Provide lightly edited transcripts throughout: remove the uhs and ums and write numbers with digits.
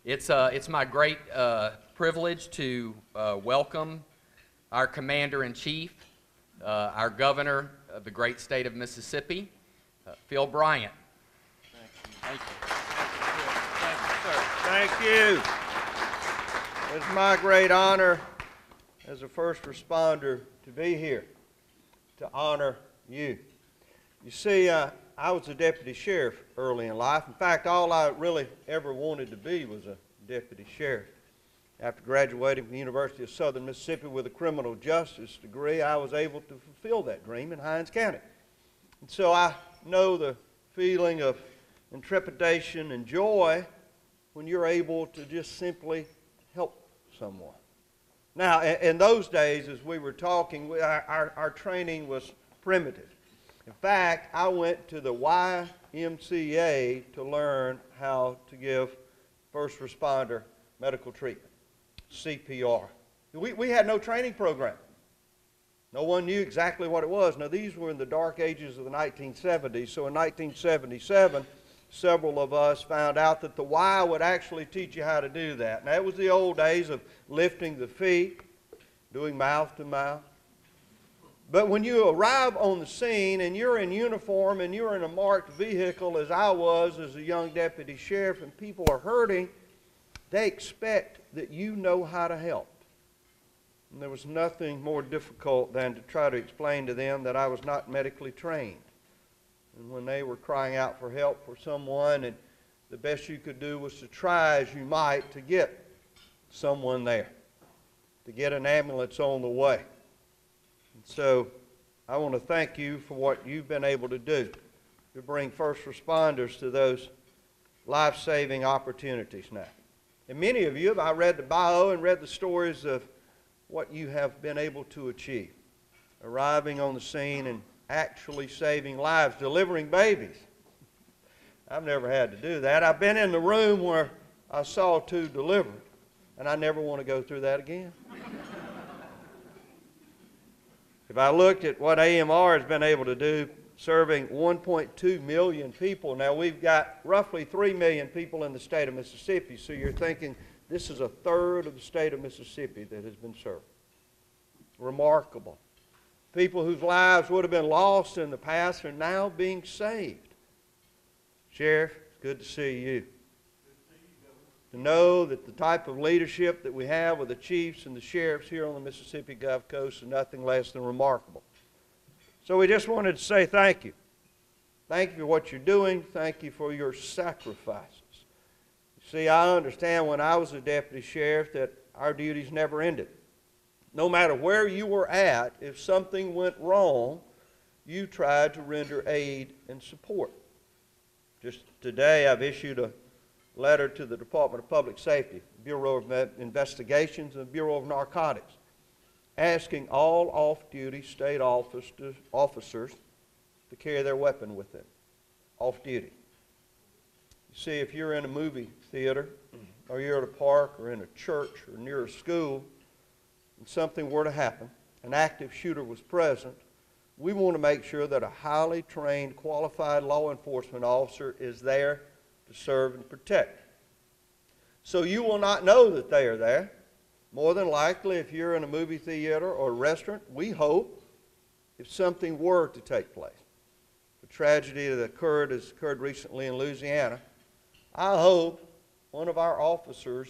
It's my great privilege to welcome our Commander-in-Chief, our Governor of the great state of Mississippi, Phil Bryant. Thank you. Thank you, sir. Thank you. It's my great honor as a first responder to be here to honor you. You see, I was a deputy sheriff early in life. In fact, all I really ever wanted to be was a deputy sheriff. After graduating from the University of Southern Mississippi with a criminal justice degree, I was able to fulfill that dream in Hinds County. And so I know the feeling of intrepidation and joy when you're able to just simply help someone. Now, in those days, as we were talking, our training was primitive. In fact, I went to the YMCA to learn how to give first responder medical treatment, CPR. We had no training program. No one knew exactly what it was. Now, these were in the dark ages of the 1970s, so in 1977, several of us found out that the Y would actually teach you how to do that. Now, that was the old days of lifting the feet, doing mouth to mouth. But when you arrive on the scene and you're in uniform and you're in a marked vehicle, as I was as a young deputy sheriff, and people are hurting, they expect that you know how to help. And there was nothing more difficult than to try to explain to them that I was not medically trained. And when they were crying out for help for someone, and the best you could do was to try as you might to get someone there, to get an ambulance on the way. So I want to thank you for what you've been able to do to bring first responders to those life-saving opportunities now. And many of you, I read the bio and read the stories of what you have been able to achieve, arriving on the scene and actually saving lives, delivering babies. I've never had to do that. I've been in the room where I saw two delivered, and I never want to go through that again. If I looked at what AMR has been able to do, serving 1.2 million people, now we've got roughly 3 million people in the state of Mississippi, so you're thinking this is a third of the state of Mississippi that has been served. Remarkable. People whose lives would have been lost in the past are now being saved. Sheriff, it's good to see you. To know that the type of leadership that we have with the chiefs and the sheriffs here on the Mississippi Gulf Coast is nothing less than remarkable. So we just wanted to say thank you. Thank you for what you're doing. Thank you for your sacrifices. You see, I understand when I was a deputy sheriff that our duties never ended. No matter where you were at, if something went wrong, you tried to render aid and support. Just today I've issued a letter to the Department of Public Safety, Bureau of Investigations, and Bureau of Narcotics, asking all off-duty state officers to carry their weapon with them, off-duty. You see, if you're in a movie theater, or you're at a park, or in a church, or near a school, and something were to happen, an active shooter was present, we want to make sure that a highly trained, qualified law enforcement officer is there to serve and protect. So you will not know that they are there. More than likely, if you're in a movie theater or a restaurant, we hope, if something were to take place, the tragedy that has occurred recently in Louisiana, I hope one of our officers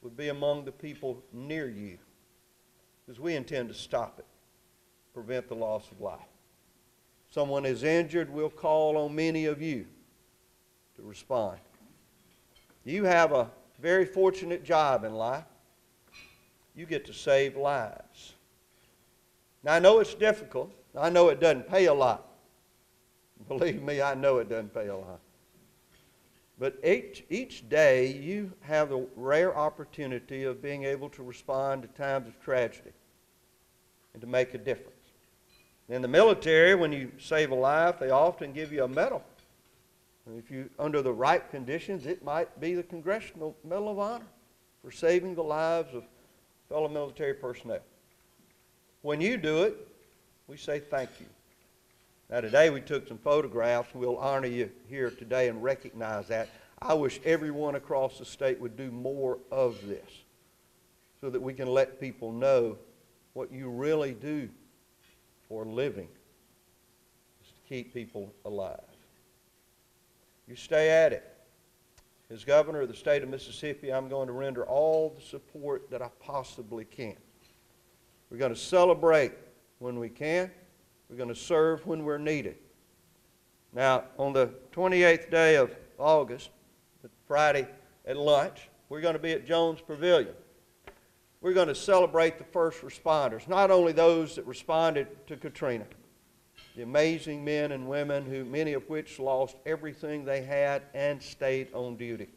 would be among the people near you, because we intend to stop it, prevent the loss of life. If someone is injured, we'll call on many of you to respond. You have a very fortunate job in life. You get to save lives. Now, I know it's difficult. I know it doesn't pay a lot. Believe me, I know it doesn't pay a lot. But each day, you have the rare opportunity of being able to respond to times of tragedy and to make a difference. In the military, when you save a life, they often give you a medal. And if you, under the right conditions, it might be the Congressional Medal of Honor for saving the lives of fellow military personnel. When you do it, we say thank you. Now today we took some photographs. We'll honor you here today and recognize that. I wish everyone across the state would do more of this so that we can let people know what you really do for a living is to keep people alive. You stay at it. As governor of the state of Mississippi, I'm going to render all the support that I possibly can. We're going to celebrate when we can. We're going to serve when we're needed. Now, on the 28th day of August, Friday at lunch, we're going to be at Jones Pavilion. We're going to celebrate the first responders, not only those that responded to Katrina, the amazing men and women, who many of which lost everything they had and stayed on duty.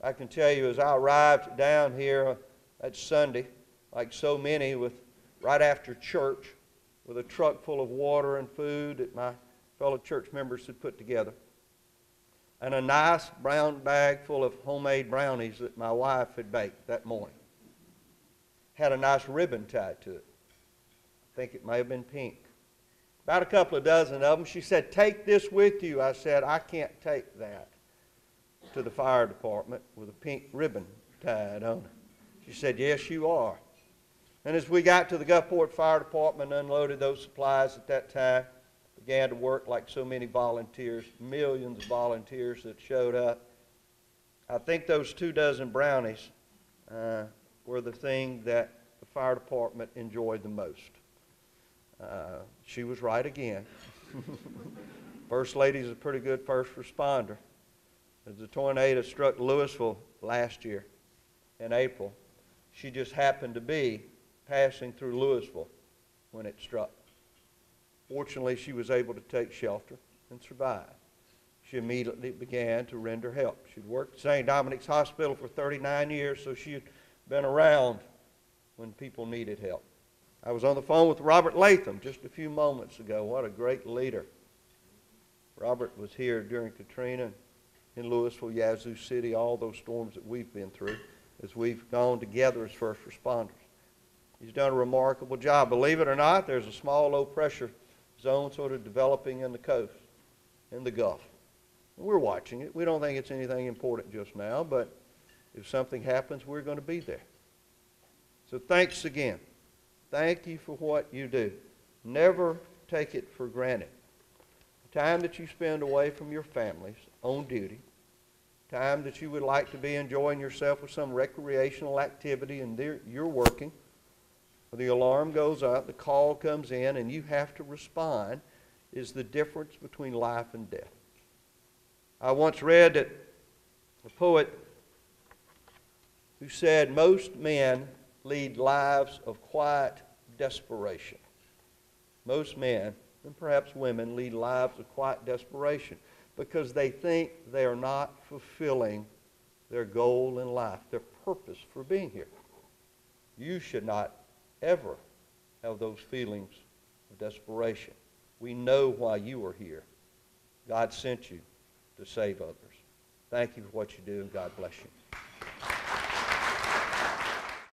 I can tell you, as I arrived down here that Sunday, like so many, right after church, with a truck full of water and food that my fellow church members had put together, and a nice brown bag full of homemade brownies that my wife had baked that morning. Had a nice ribbon tied to it. I think it may have been pink. About a couple of dozen of them. She said, "Take this with you." I said, "I can't take that to the fire department with a pink ribbon tied on it." She said, "Yes, you are." And as we got to the Gulfport Fire Department and unloaded those supplies at that time, began to work like so many volunteers, millions of volunteers that showed up. I think those 24 brownies were the thing that the fire department enjoyed the most. She was right again. First Lady's a pretty good first responder. As the tornado struck Louisville last year in April, she just happened to be passing through Louisville when it struck. Fortunately, she was able to take shelter and survive. She immediately began to render help. She'd worked at St. Dominic's Hospital for 39 years, so she had been around when people needed help. I was on the phone with Robert Latham just a few moments ago. What a great leader. Robert was here during Katrina in Louisville, Yazoo City, all those storms that we've been through as we've gone together as first responders. He's done a remarkable job. Believe it or not, there's a small low-pressure zone sort of developing in the coast, in the Gulf. We're watching it. We don't think it's anything important just now, but if something happens, we're going to be there. So thanks again. Thank you for what you do. Never take it for granted. The time that you spend away from your families on duty, time that you would like to be enjoying yourself with some recreational activity, and you're working. The alarm goes up, the call comes in, and you have to respond, is the difference between life and death. I once read that a poet who said, "Most men lead lives of quiet desperation." Most men, and perhaps women, lead lives of quiet desperation because they think they are not fulfilling their goal in life, their purpose for being here. You should not ever have those feelings of desperation. We know why you are here. God sent you to save others. Thank you for what you do, and God bless you.